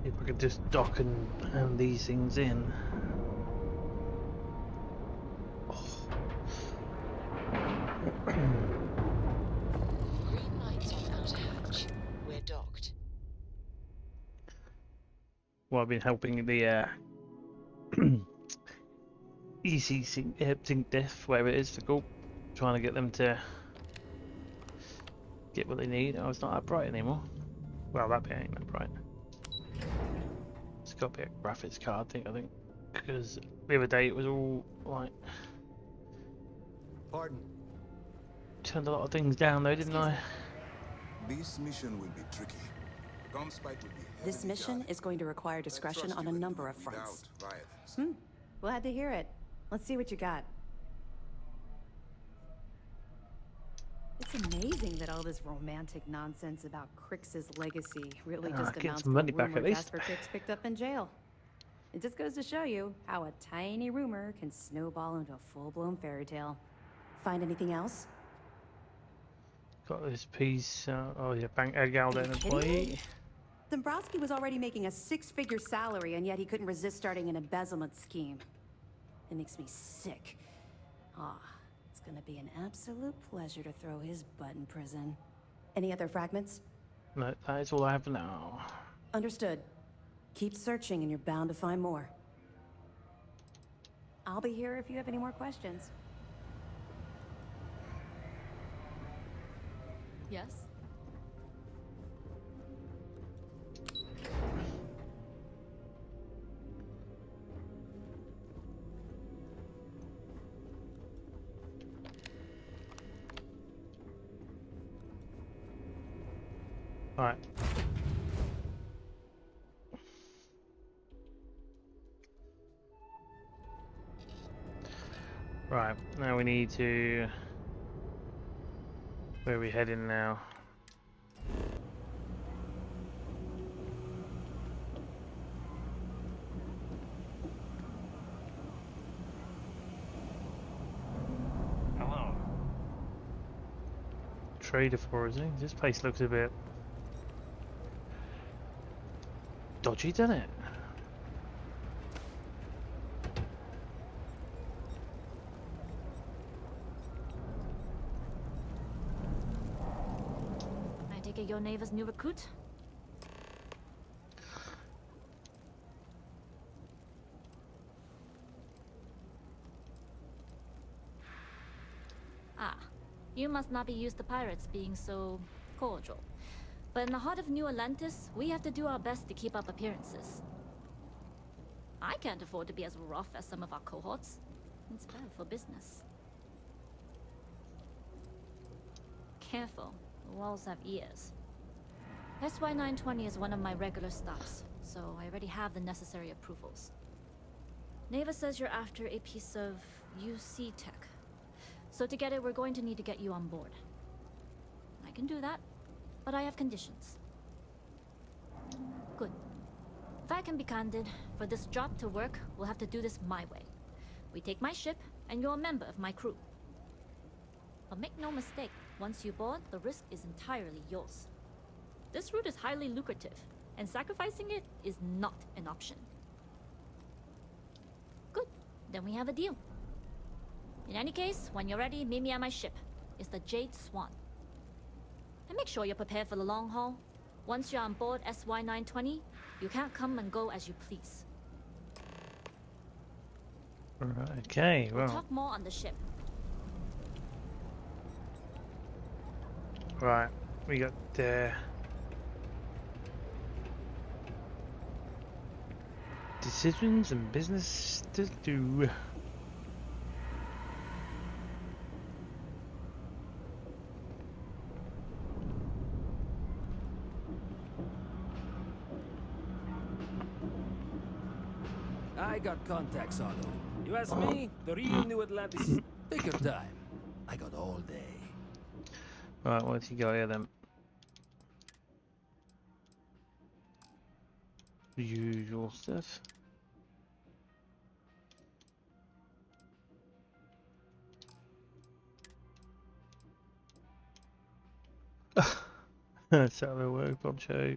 If I could just dock and hand these things in. Green lights on outer hatch. We're docked. Well, I've been helping the EC sync diff, whatever it is, for Gulp, trying to get them to get what they need. Oh, it's not that bright anymore. Well, that bit ain't that bright. It's got to be a graphics card thing, I think, because the other day it was all like. Pardon. Turned a lot of things down though, didn't I? This mission will be tricky. ComSpike will be This mission is going to require discretion on a number of fronts. Violence. Glad to hear it. Let's see what you got. It's amazing that all this romantic nonsense about Crix's legacy really just get amounts some to a money back rumor at least. Jasper Crix picked up in jail. It just goes to show you how a tiny rumor can snowball into a full-blown fairy tale. Find anything else? Got this piece. Oh yeah, bank Galden Are you kidding employee. me? Dombrowski was already making a six-figure salary, and yet he couldn't resist starting an embezzlement scheme. It makes me sick. It's gonna be an absolute pleasure to throw his butt in prison. Any other fragments? No, that is all I have for now. Understood. Keep searching, and you're bound to find more. I'll be here if you have any more questions. Yes? Alright. Right, now we need to... Where are we heading now? Hello. Trader for, isn't he? This place looks a bit dodgy, doesn't it? I take it your neighbor's new recruit? Ah, you must not be used to pirates being so cordial. But in the heart of New Atlantis, we have to do our best to keep up appearances. I can't afford to be as rough as some of our cohorts. It's bad for business. Careful, the walls have ears. SY-920 is one of my regular stops, so I already have the necessary approvals. Neva says you're after a piece of UC tech. So to get it, we're going to need to get you on board. I can do that, but I have conditions. Good. If I can be candid, for this job to work, we'll have to do this my way. We take my ship, and you're a member of my crew. But make no mistake, once you board, the risk is entirely yours. This route is highly lucrative, and sacrificing it is not an option. Good, then we have a deal. In any case, when you're ready, meet me at my ship. It's the Jade Swan. And make sure you're prepared for the long haul. Once you're on board SY-920, you can't come and go as you please. Right, okay, We'll well. talk more on the ship. Right, we got decisions and business to do. I got contacts all over. You ask me, the real New Atlantis is... Take your time. I got all day. Right, what's he got here then? The usual stuff. That's how it works, Poncho.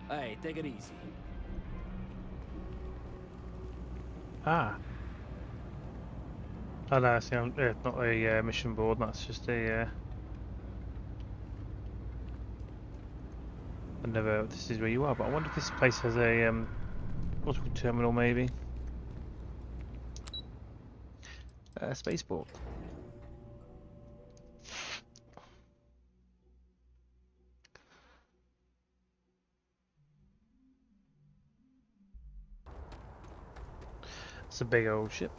Hey, take it easy. Ah. Oh no, see, it's not a mission board. That's just a. I never. This is where you are, but I wonder if this place has a what's it called, terminal maybe. Spaceport. It's a big old ship.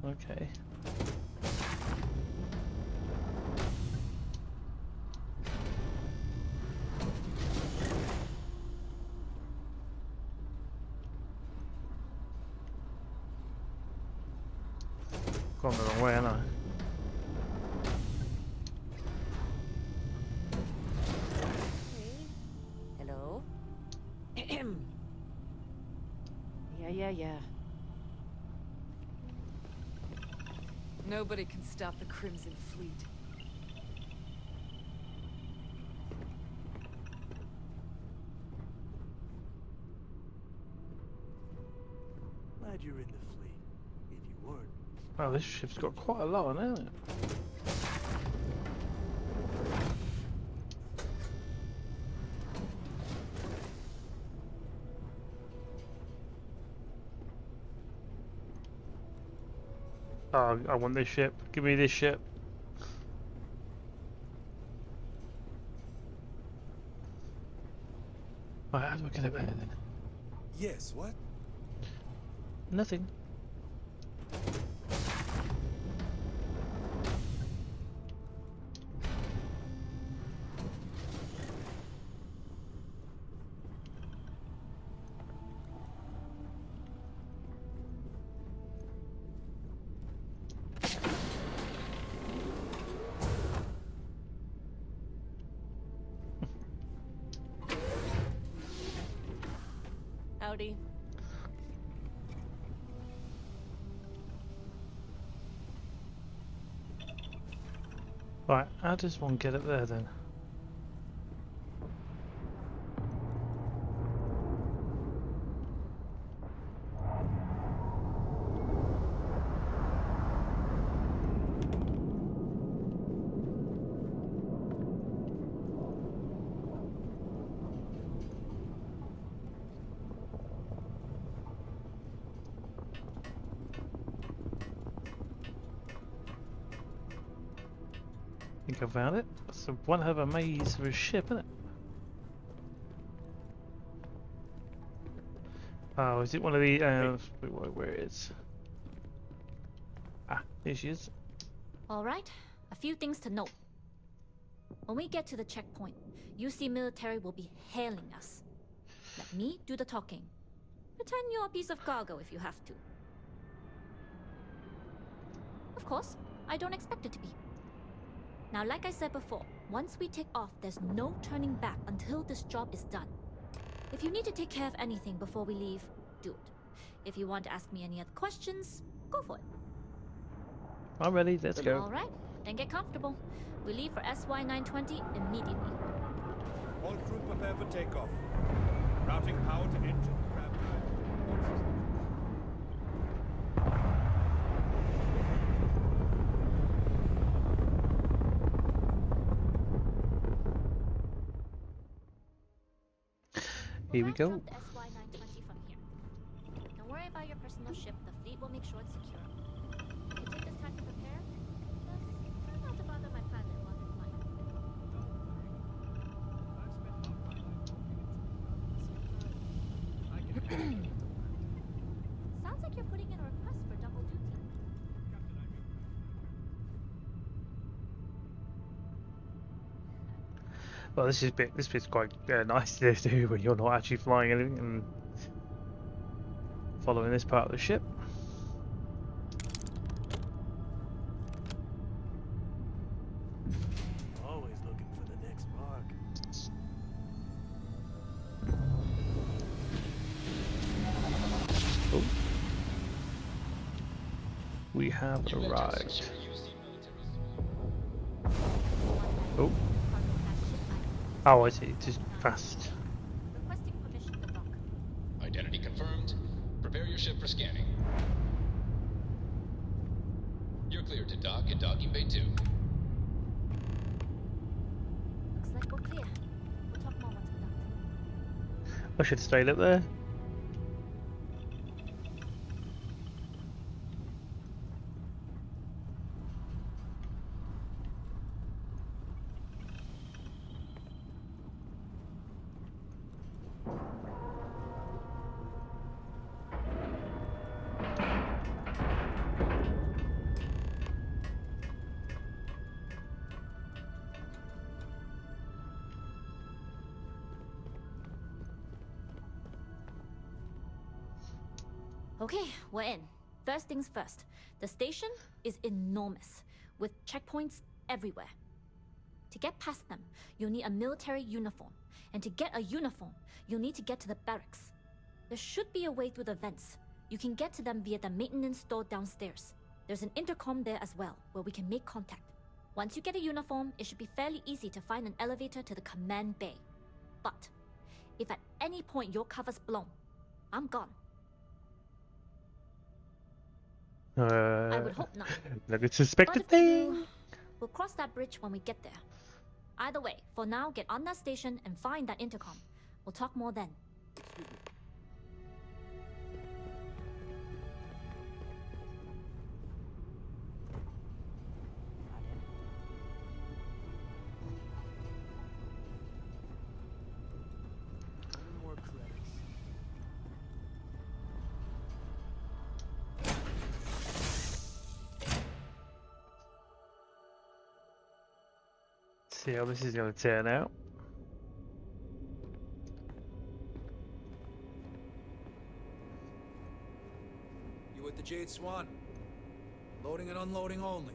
Okay. Gone the wrong way, haven't I? Hello? Yeah. Nobody can stop the Crimson Fleet. Glad you're in the fleet. If you weren't, Wow, this ship's got quite a lot on it, hasn't it? Oh, I want this ship. Give me this ship. Right, how do I get it there then? Yes, what? Nothing. Howdy. Right, how does one get up there then? I think I found it. That's one hell of a maze for a ship, isn't it? Oh, is it one of the where it is? Ah, here she is. Alright, a few things to note. When we get to the checkpoint, UC military will be hailing us. Let me do the talking. Pretend you're a piece of cargo if you have to. Of course, I don't expect it to be. Now, like I said before, once we take off, there's no turning back until this job is done. If you need to take care of anything before we leave, do it. If you want to ask me any other questions, go for it. I'm ready, let's go. Alright, then get comfortable. We leave for SY-920 immediately. All crew prepare for takeoff. Routing power to engine, grab drive. Here we go. We'll fast track the SY-920 from here. Don't worry about your personal ship. The fleet will make sure it's secure. You take this time to prepare. Just try not to bother my pilot while they're flying. Sounds like you're putting in a request for double duty. Well, this bit's quite nice to do when you're not actually flying anything and following this part of the ship. we have arrived. Oh. Oh, I see. Just fast. Requesting permission to dock. Identity confirmed. Prepare your ship for scanning. You're cleared to dock at docking bay 2. Looks like we're clear. We'll talk more once we're done. I should stay up there. Okay, we're in. First things first. The station is enormous, with checkpoints everywhere. To get past them, you'll need a military uniform. And to get a uniform, you'll need to get to the barracks. There should be a way through the vents. You can get to them via the maintenance store downstairs. There's an intercom there as well, where we can make contact. Once you get a uniform, it should be fairly easy to find an elevator to the command bay. But if at any point your cover's blown, I'm gone. I would hope not. Like a suspected But if we thing. do, we'll cross that bridge when we get there. Either way, for now, get on that station and find that intercom. We'll talk more then. More credits. See how this is going to turn out. You at the Jade Swan? Loading and unloading only.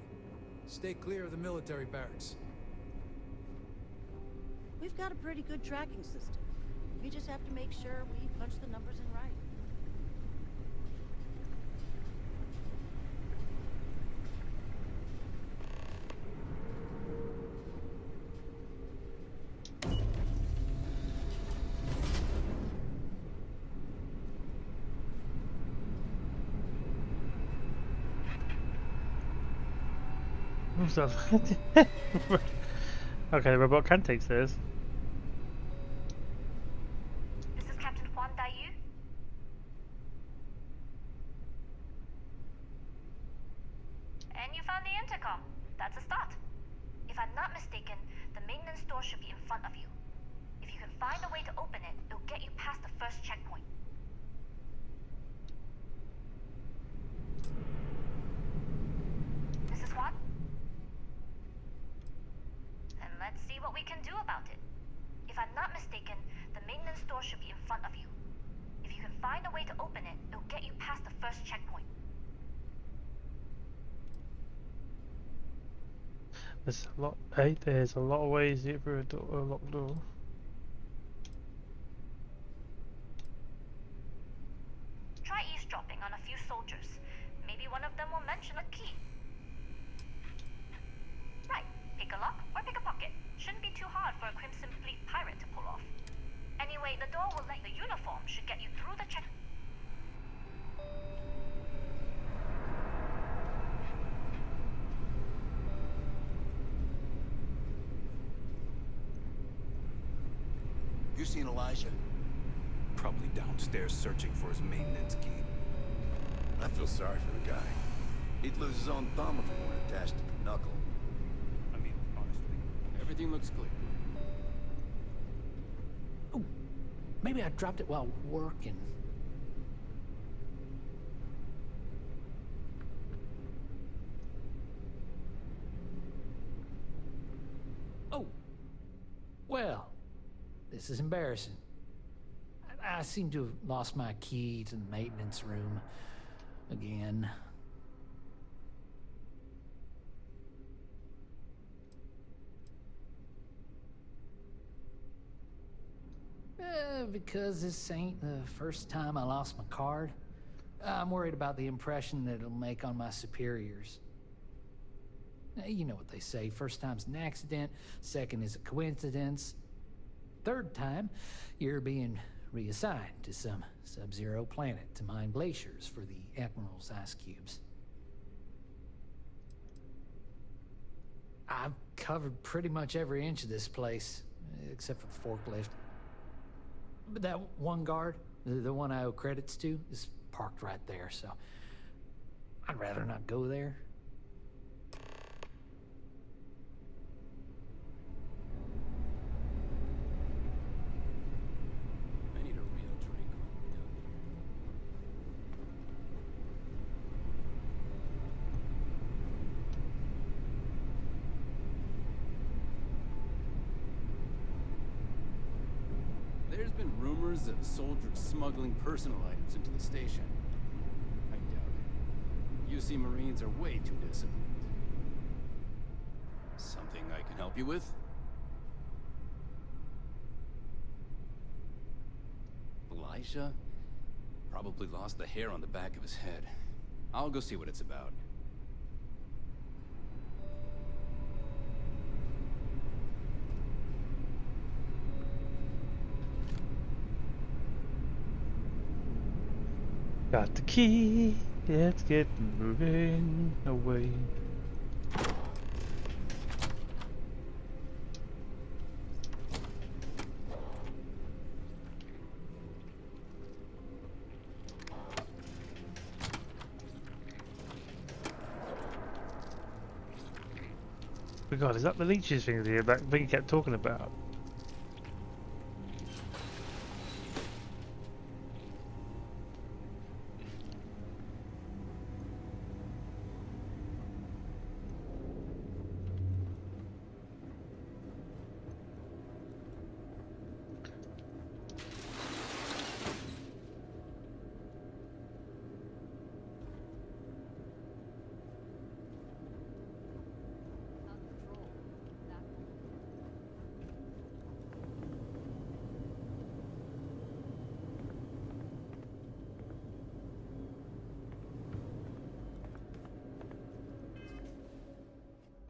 Stay clear of the military barracks. We've got a pretty good tracking system. We just have to make sure we punch the numbers in right. Okay, the robot can take stairs. This is Captain Huan Daiyu. And you found the intercom. That's a start. If I'm not mistaken, the maintenance door should be in front of you. If you can find a way to open it, it'll get you past the first checkpoint. This is Huan. And let's see what we can do about it. If I'm not mistaken, the maintenance door should be in front of you. If you can find a way to open it, it'll get you past the first checkpoint. There's a lot. Hey, there's a lot of ways to get through a locked door. Try eavesdropping on a few soldiers. Maybe one of them will mention a key. Right, pick a lock or pick a pocket. Shouldn't be too hard for a Crimson Fleet pirate to pull off. Anyway, the door will let the uniform should get you through the check. You seen Elijah? Probably downstairs searching for his maintenance key. I feel sorry for the guy. He'd lose his own thumb if it weren't attached to the knuckle. I mean, honestly. Everything looks clear. Oh, maybe I dropped it while working. Oh, well, this is embarrassing. I seem to have lost my key to the maintenance room again. Because this ain't the first time I lost my card. I'm worried about the impression that it'll make on my superiors. You know what they say, first time's an accident, second is a coincidence. Third time, you're being reassigned to some sub-zero planet to mine glaciers for the Admiral's ice cubes. I've covered pretty much every inch of this place, except for the forklift. But that one guard, the one I owe credits to, is parked right there, so I'd rather not go there. I need a real drink when we're done here. There's been rumors of soldiers smuggling personal items into the station. I doubt it. UC Marines are way too disciplined. Something I can help you with? Elijah? Probably lost the hair on the back of his head. I'll go see what it's about. Got the key, let's get moving away. Oh God, is that the leeches thing here that thing you kept talking about?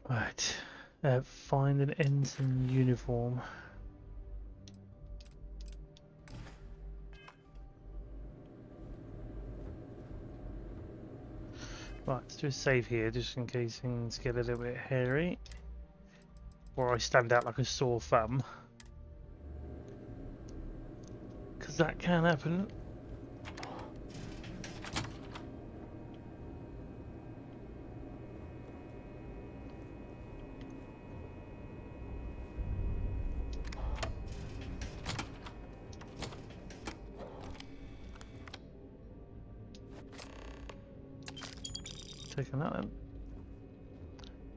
Right, find an ensign uniform. Right, let's do a save here just in case things get a little bit hairy. Or I stand out like a sore thumb. Because that can happen. Taking that then.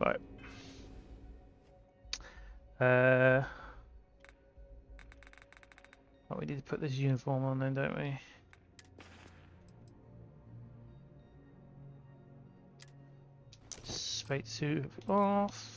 Right. Oh, we need to put this uniform on then, don't we? Spacesuit off.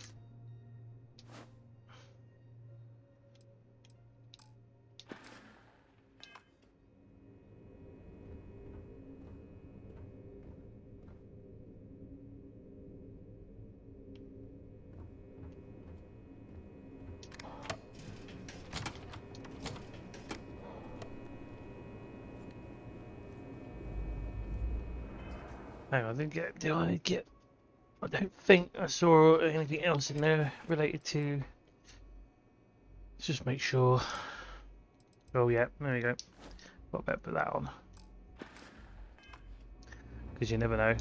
Hang on, I don't think I saw anything else in there related to. Let's just make sure. Oh yeah, there we go. Got better put that on. Because you never know.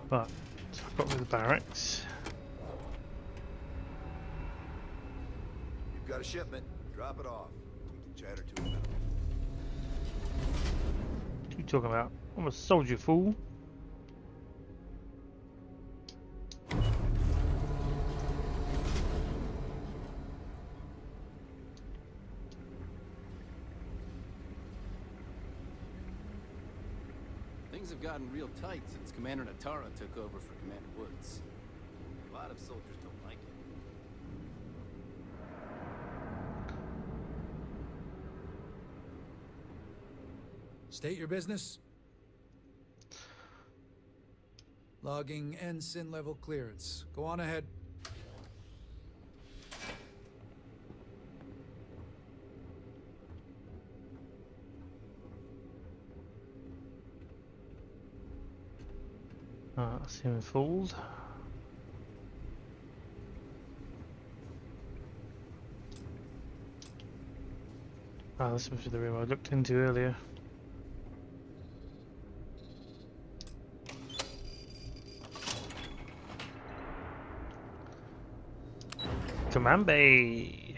But I've got rid of the barracks. got a shipment. Drop it off. We can chat or two about it. What are you talking about? I'm a soldier, fool. Things have gotten real tight since Commander Natara took over for Commander Woods. A lot of soldiers don't like it. State your business. Logging ensign level clearance. Go on ahead. See him fooled. This must be the room I looked into earlier. Command Bay.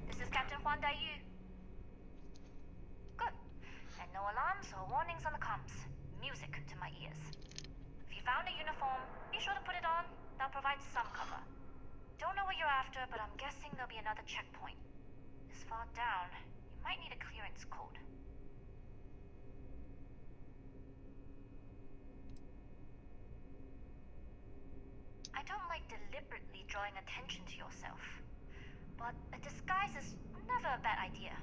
This is Captain Huan Daiyu. Good. And no alarms or warnings on the comms. Music to my ears. If you found a uniform, be sure to put it on. That'll provide some cover. Don't know what you're after, but I'm guessing there'll be another checkpoint. This far down, you might need a clearance code. I don't like deliberately drawing attention to yourself, but a disguise is never a bad idea.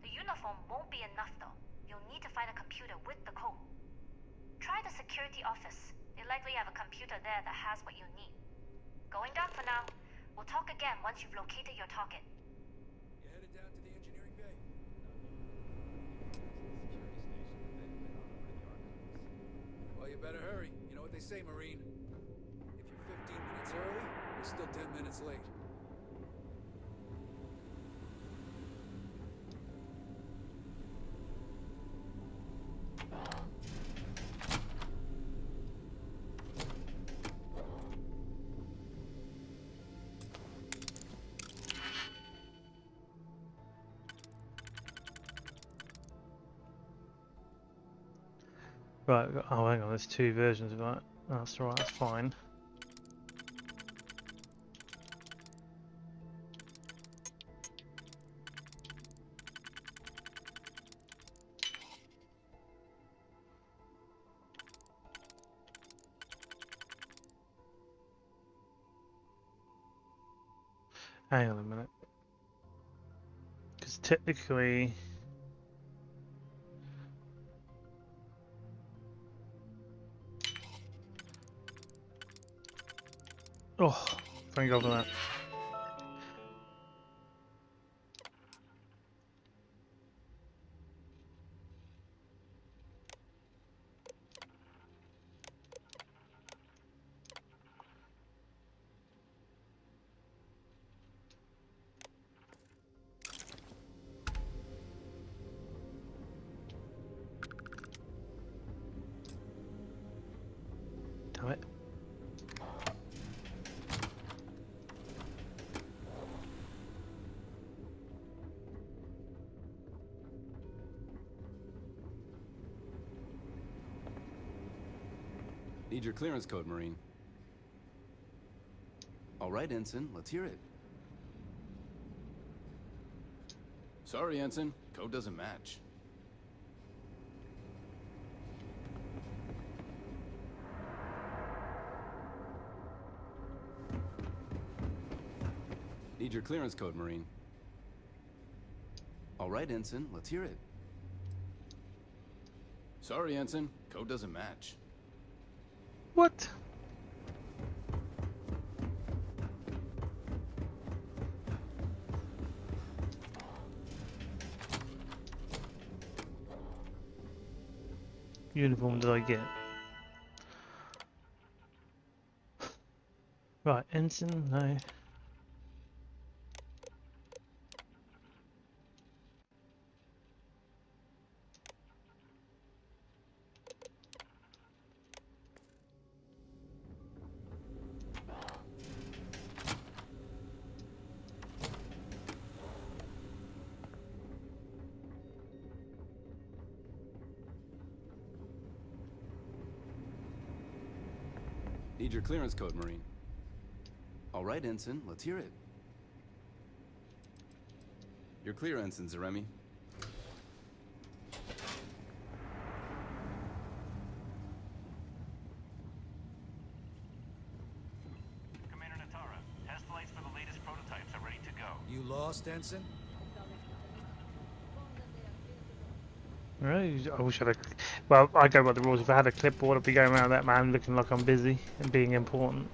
The uniform won't be enough though. You'll need to find a computer with the code. Try the security office. They likely have a computer there that has what you need. Going down for now. We'll talk again once you've located your target. You headed down to the engineering bay? Well, you better hurry. You know what they say, Marine. If you're 15 minutes early, you're still 10 minutes late. Right, oh hang on, there's two versions of that. That's alright, that's fine. Hang on a minute. Because technically... Oh, thank God for that. Damn it. Need your clearance code, Marine. All right, Ensign, let's hear it. Sorry, Ensign. Code doesn't match. Need your clearance code, Marine. All right, Ensign, let's hear it. Sorry, Ensign. Code doesn't match. What? Uniform did I get? Right, ensign, no. Need your clearance code, Marine. All right, Ensign, let's hear it. You're clear, Ensign Zaremi. Commander Natara, test flights for the latest prototypes are ready to go. You lost, Ensign? Right, I wish I had a... Well, I go by the rules. If I had a clipboard, I'd be going around that man looking like I'm busy and being important.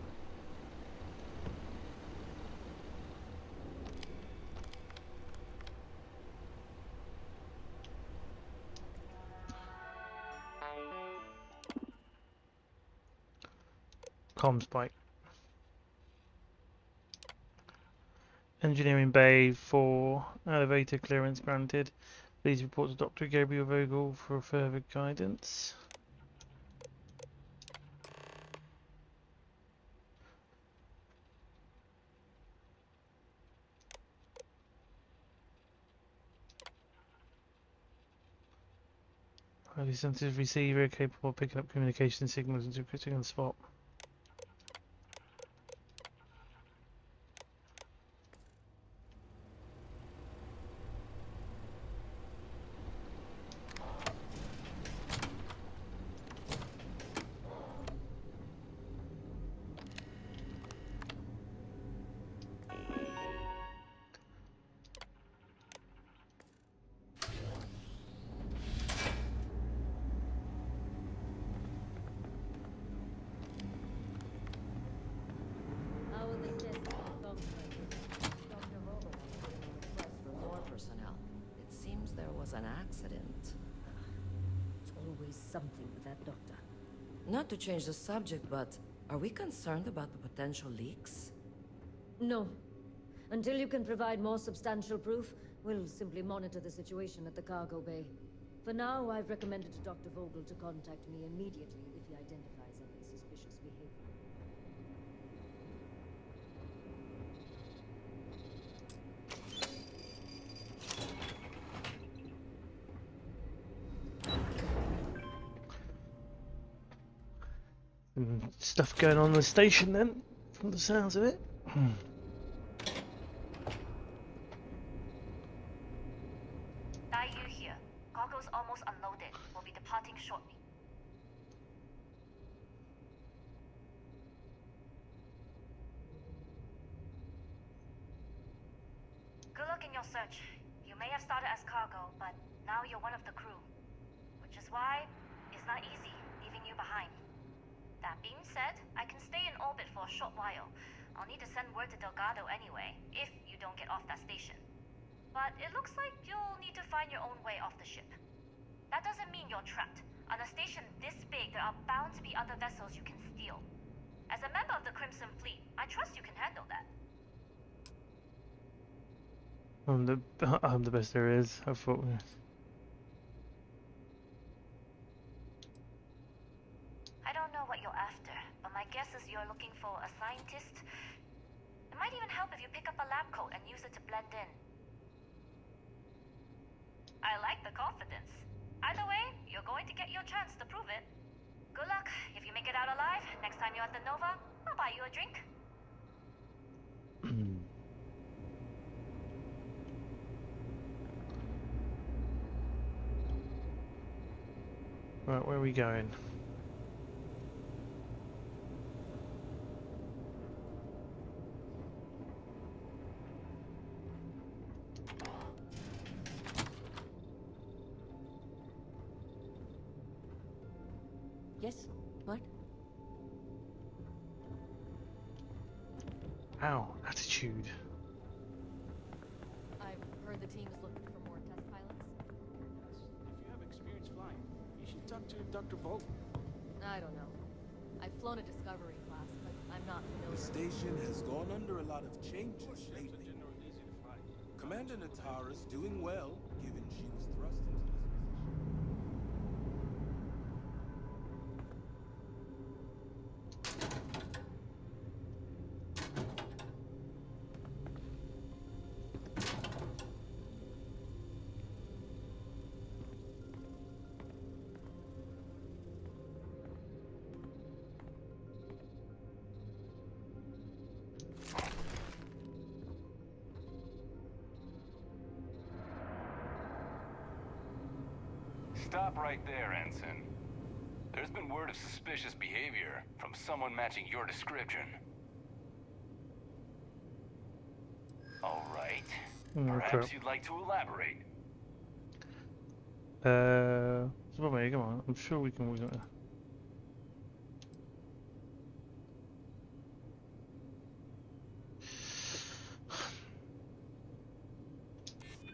ComSpike. Engineering Bay 4, elevator clearance granted. Please report to Dr. Gabriel Vogel for further guidance. Highly sensitive receiver capable of picking up communication signals and decrypting on the spot. It seems there was an accident. It's always something with that doctor. Not to change the subject, but are we concerned about the potential leaks? No. Until you can provide more substantial proof, we'll simply monitor the situation at the cargo bay. For now, I've recommended to Dr. Vogel to contact me immediately if he identifies any suspicious behavior. Stuff going on in the station then, from the sounds of it. Daiyu here. Cargo's almost unloaded. We'll be departing shortly. Good luck in your search. You may have started as cargo, but now you're one of the crew. Which is why it's not easy leaving you behind. That being said, I can stay in orbit for a short while. I'll need to send word to Delgado anyway, if you don't get off that station. But it looks like you'll need to find your own way off the ship. That doesn't mean you're trapped. On a station this big, there are bound to be other vessels you can steal. As a member of the Crimson Fleet, I trust you can handle that. I'm the best there is. I thought. I don't know what you're after, but my guess is you're looking for a scientist. It might even help if you pick up a lab coat and use it to blend in. I like the confidence. Either way, you're going to get your chance to prove it. Good luck. If you make it out alive, next time you're at the Nova, I'll buy you a drink. Right, where are we going? Yes? What? Ow, attitude. I've heard the team is looking for more test pilots. If you have experience flying, you should talk to Dr. Vogel. I don't know. I've flown a Discovery class, but I'm not familiar. The station has gone under a lot of changes lately. Commander Natara's doing well, given she was thrust into this position. Stop right there, Ensign. There's been word of suspicious behavior from someone matching your description. All right. Perhaps you'd like to elaborate. So wait, come on. I'm sure we can.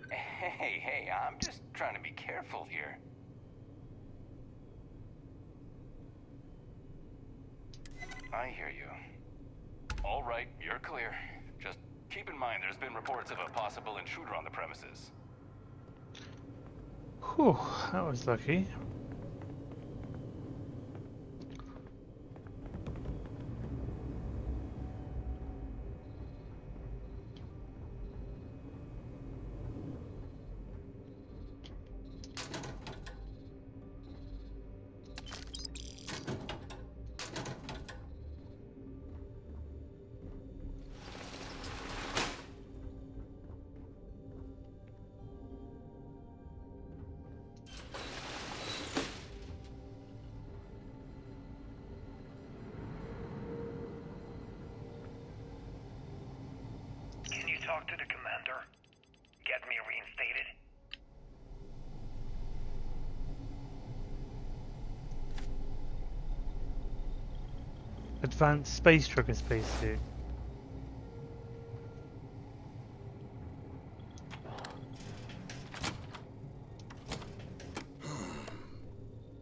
Hey, I'm just trying to be careful here. I hear you. All right, you're clear. Just keep in mind there's been reports of a possible intruder on the premises. Whew, that was lucky. Talk to the commander. Get me reinstated. Advanced space trucker spacesuit.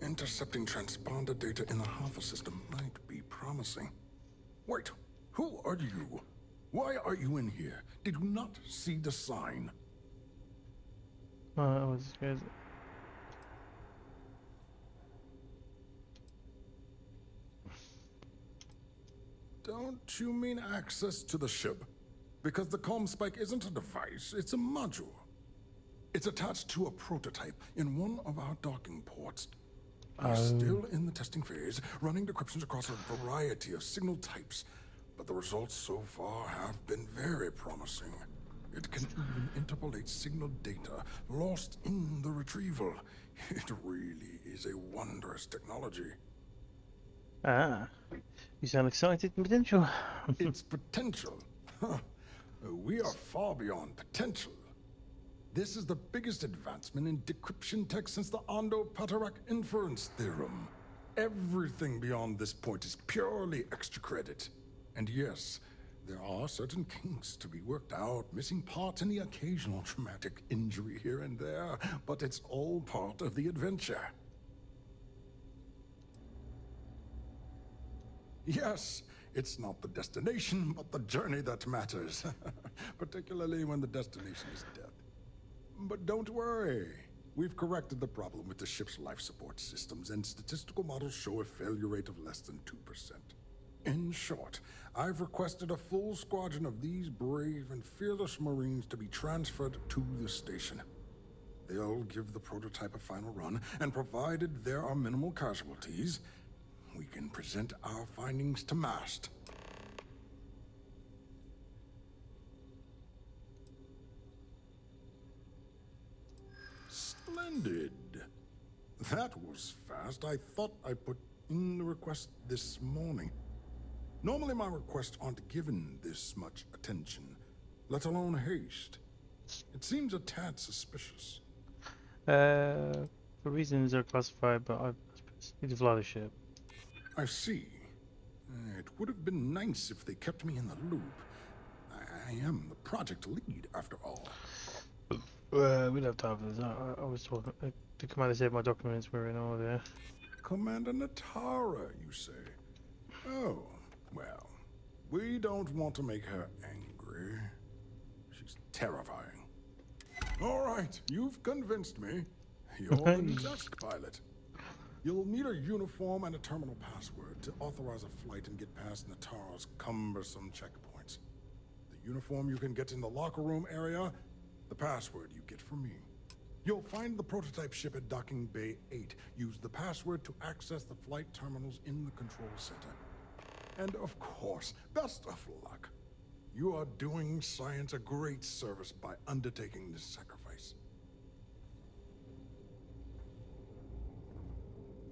Intercepting transponder data in the Alpha system might be promising. Wait, who are you? Why are you in here? Did you not see the sign? Oh, that was good. Don't you mean access to the ship? Because the ComSpike isn't a device, it's a module. It's attached to a prototype in one of our docking ports. We're still in the testing phase, running decryptions across a variety of signal types. But the results so far have been very promising. It can even interpolate signal data lost in the retrieval. It really is a wondrous technology. Ah, you sound excited and potential. It's potential. Huh. We are far beyond potential. This is the biggest advancement in decryption tech since the Ondo-Patarak inference theorem. Everything beyond this point is purely extra credit. And yes, there are certain kinks to be worked out, missing parts and the occasional traumatic injury here and there, but it's all part of the adventure. Yes, it's not the destination, but the journey that matters, particularly when the destination is death. But don't worry, we've corrected the problem with the ship's life support systems, and statistical models show a failure rate of less than 2%. In short, I've requested a full squadron of these brave and fearless Marines to be transferred to the station. They'll give the prototype a final run, and provided there are minimal casualties, we can present our findings to MAST. Splendid. That was fast. I thought I put in the request this morning. Normally my requests aren't given this much attention, let alone haste. It seems a tad suspicious. For reasons are classified, but I need to fly the ship. I see. It would have been nice if they kept me in the loop. I am the project lead, after all. We don't have time for this. I was talking. The commander said my documents were in order. Commander Natara, you say? Oh, well, we don't want to make her angry. She's terrifying. All right, you've convinced me. You're the desk pilot. You'll need a uniform and a terminal password to authorize a flight and get past Natara's cumbersome checkpoints. The uniform you can get in the locker room area, the password you get from me. You'll find the prototype ship at Docking Bay 8. Use the password to access the flight terminals in the control center. And of course, best of luck. You are doing science a great service by undertaking this sacrifice.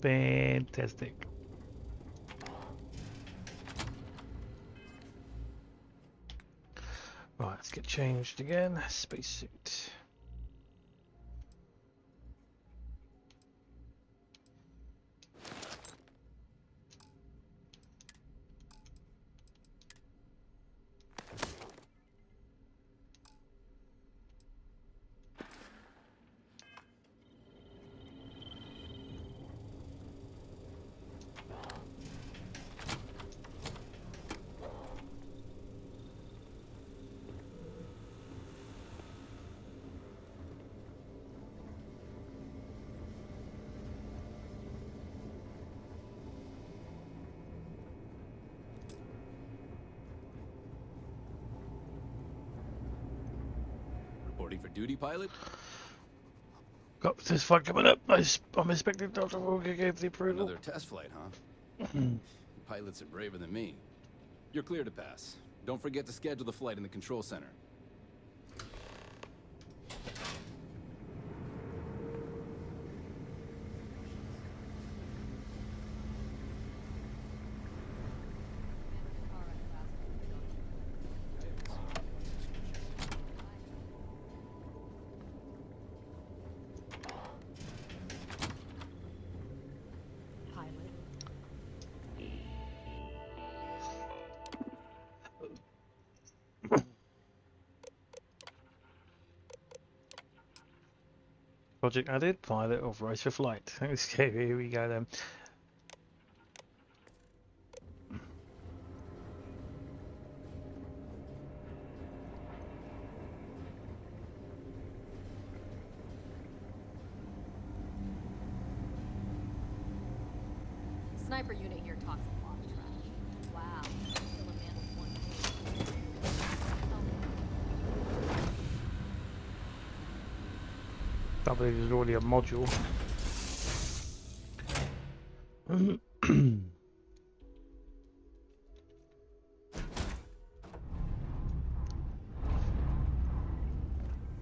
Fantastic. Right, let's get changed again. Spacesuit. Reporting for duty, pilot? Got this fight coming up. I'm expecting Dr. Walker gave the approval. Another test flight, huh? Pilots are braver than me. You're clear to pass. Don't forget to schedule the flight in the control center. Project added. Pilot authorized for flight. Okay, here we go then. Sniper unit here talks a lot of trash. Wow. Kill a man with one I believe there's already a module.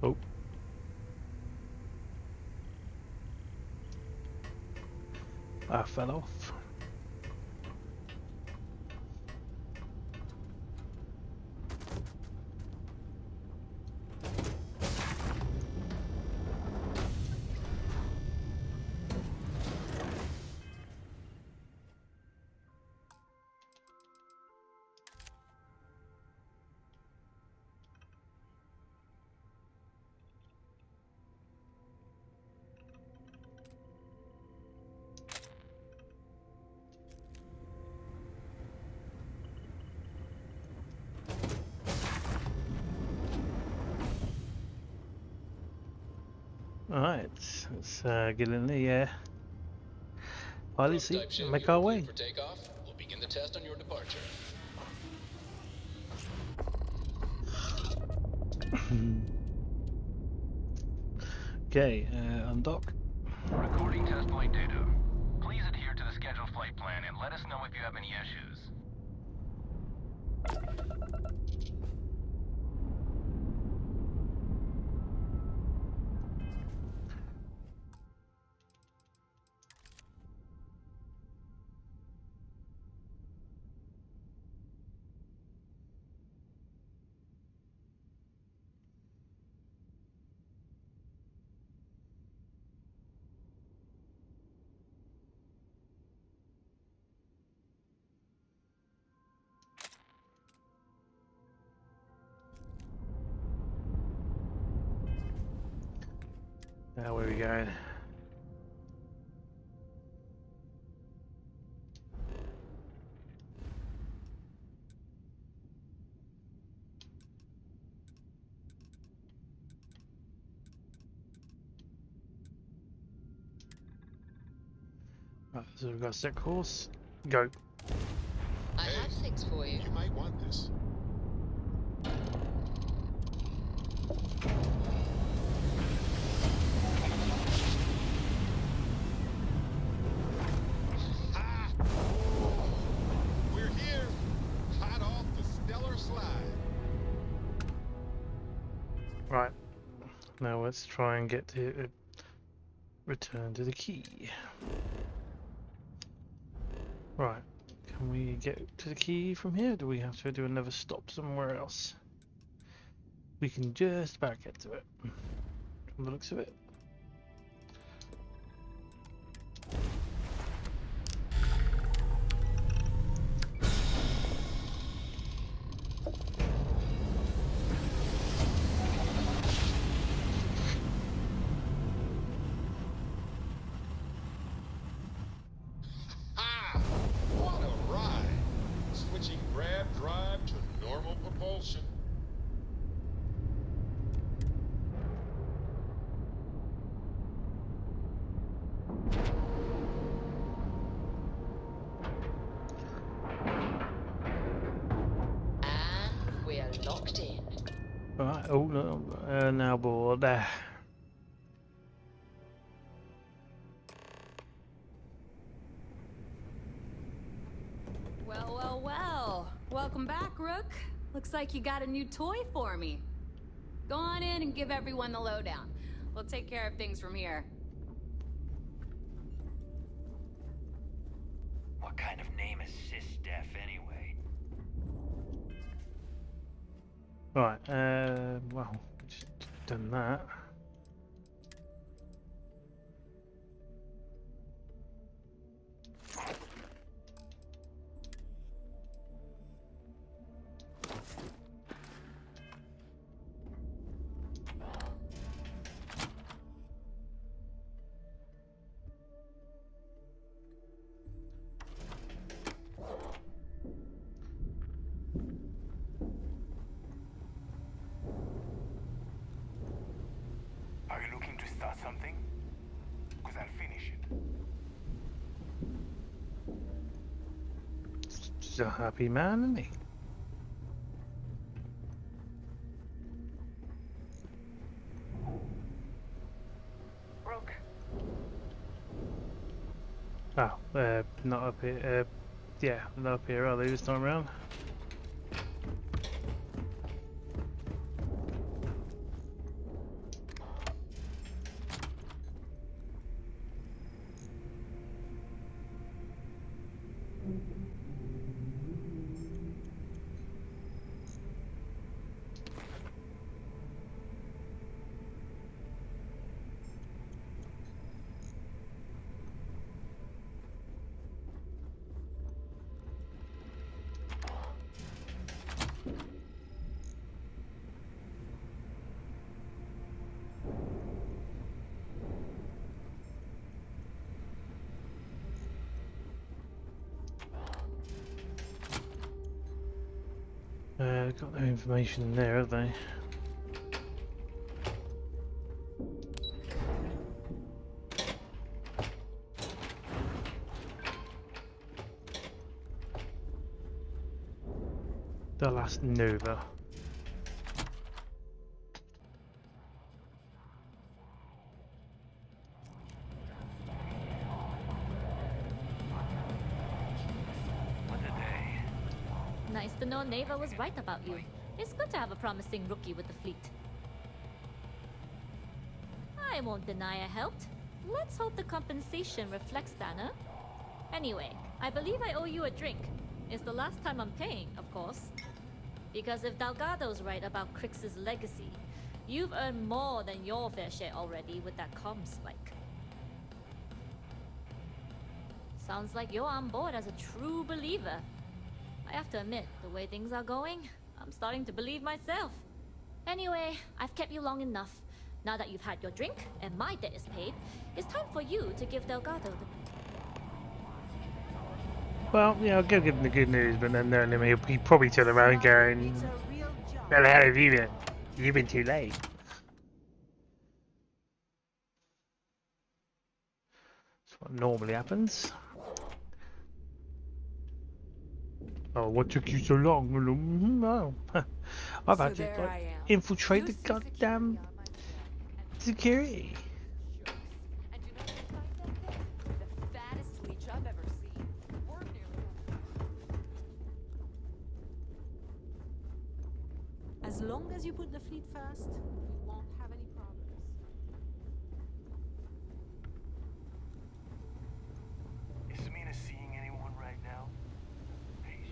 Oh. I fell off. Alright, let's get in the pilot seat and make our way. For takeoff, we'll begin the test on your departure. Okay, undock. Recording test flight data. Please adhere to the scheduled flight plan and let us know if you have any issues. Now where are we going? Right, so we've got a set course. Go. I have things for you. You might want this. Ha! We're here, hot off the stellar slide. Right. Now let's try and get to return to the key. Right. Can we get to the key from here? Do we have to do another stop somewhere else? We can just about get to it. From the looks of it. Ah! What a ride! Switching grab drive to normal propulsion. And we're locked in. Right. Oh no. Now board. Well, well, well. Welcome back, Rook. Looks like you got a new toy for me. Go on in and give everyone the lowdown. We'll take care of things from here. What kind of name is Sys-Def anyway? Right. Well, just done that. Are you looking to start something? Because I'll finish it. Just a happy man, isn't he? Rook. Oh, not up here. Yeah, not up here, are they, this time around? Got no information there, have they? The last Nova. What a day. Nice to know Neva was right about you. It's good to have a promising rookie with the fleet. I won't deny I helped. Let's hope the compensation reflects that, huh? Anyway, I believe I owe you a drink. It's the last time I'm paying, of course. Because if Delgado's right about Crix's legacy, you've earned more than your fair share already with that ComSpike. Sounds like you're on board as a true believer. I have to admit, the way things are going, I'm starting to believe myself. Anyway, I've kept you long enough. Now that you've had your drink and my debt is paid, it's time for you to give Delgado the... Well, yeah, I'll go give him the good news, but then he'll probably turn around going, "Where the hell have you been? You've been too late." That's what normally happens. Oh, what took you so long? Oh, I've had to infiltrate the goddamn security. As long as you put the fleet first, we won't have any problems. Is Mina seeing anyone right Estelle. Patience.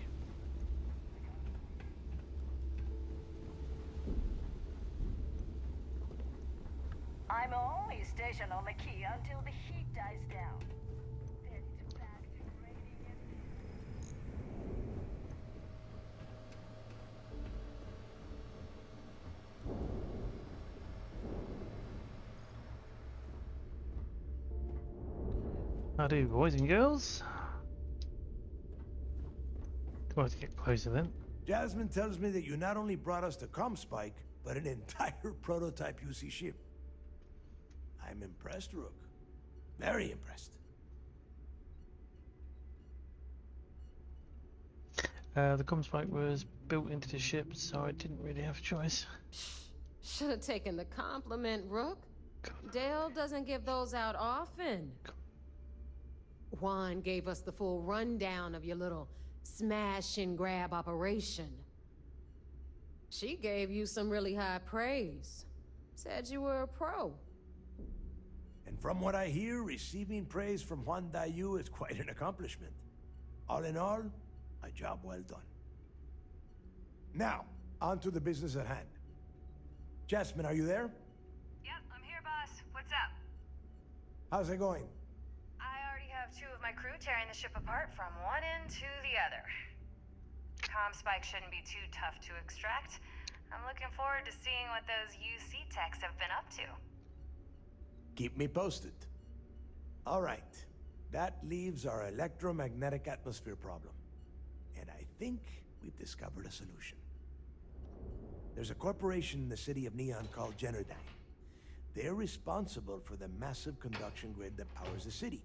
I'm only stationed on the key until the heat dies down. Then it's back to grading everything. Howdy, boys and girls. Come on, to get closer then. Jasmine tells me that you not only brought us the ComSpike, but an entire prototype UC ship. I'm impressed, Rook. Very impressed. The ComSpike was built into the ship, so I didn't really have a choice. Should have taken the compliment, Rook. Dale doesn't give those out often. Juan gave us the full rundown of your little smash and grab operation. She gave you some really high praise. Said you were a pro. And from what I hear, receiving praise from Juan Dayu is quite an accomplishment. All in all, a job well done. Now, on to the business at hand. Jasmine, are you there? Yep, I'm here, boss. What's up? How's it going? I already have 2 of my crew tearing the ship apart from one end to the other. ComSpike shouldn't be too tough to extract. I'm looking forward to seeing what those UC techs have been up to. Keep me posted. All right. That leaves our electromagnetic atmosphere problem. And I think we've discovered a solution. There's a corporation in the city of Neon called Generdyne. They're responsible for the massive conduction grid that powers the city.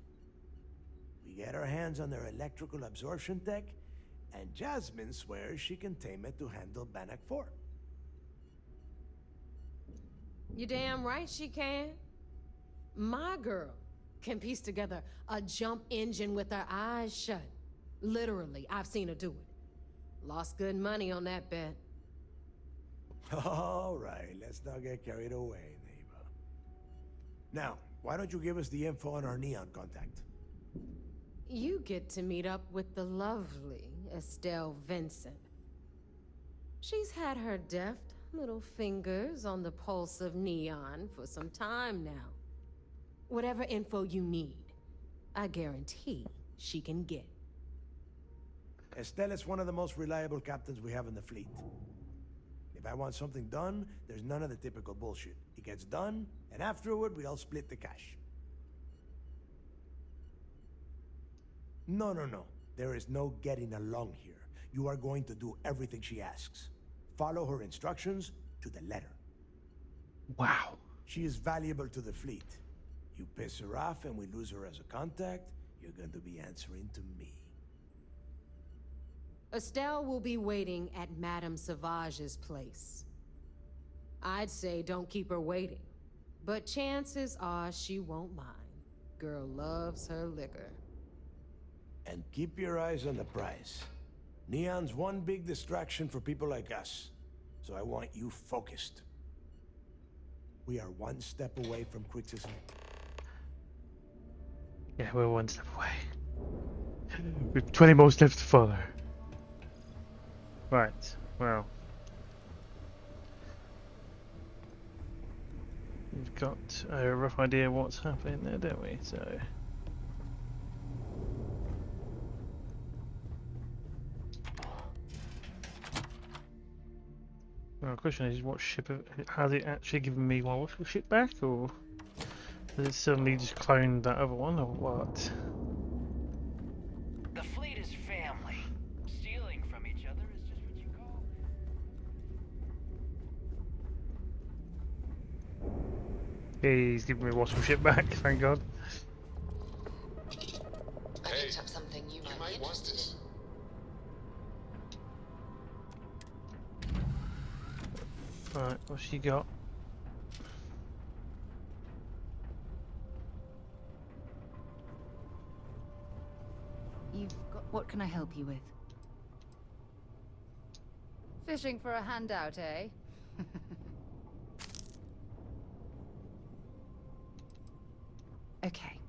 We get our hands on their electrical absorption tech, and Jasmine swears she can tame it to handle Bannock 4. You damn right she can. My girl can piece together a jump engine with her eyes shut. Literally, I've seen her do it. Lost good money on that bet. All right, let's not get carried away, neighbor. Now, why don't you give us the info on our Neon contact? You get to meet up with the lovely Estelle Vincent. She's had her deft little fingers on the pulse of Neon for some time now. Whatever info you need, I guarantee she can get. Estelle is one of the most reliable captains we have in the fleet. If I want something done, there's none of the typical bullshit. It gets done, and afterward, we all split the cash. No. There is no getting along here. You are going to do everything she asks. Follow her instructions to the letter. Wow. She is valuable to the fleet. You piss her off and we lose her as a contact, you're going to be answering to me. Estelle will be waiting at Madame Sauvage's place. I'd say don't keep her waiting, but chances are she won't mind. Girl loves her liquor. And keep your eyes on the prize. Neon's one big distraction for people like us, so I want you focused. We are one step away from quick escape. Yeah, we're one step away. We've 20 more steps to follow. Right, well. We've got a rough idea what's happening there, don't we? So. Well, the question is, what ship has it actually given me my water ship back, or has it suddenly just cloned that other one, or what? The fleet is family. Stealing from each other is just what you call. He's giving me a water ship back, thank God. I picked up something you might want this. Right, what's she got? You've got... What can I help you with? Fishing for a handout, eh? Okay.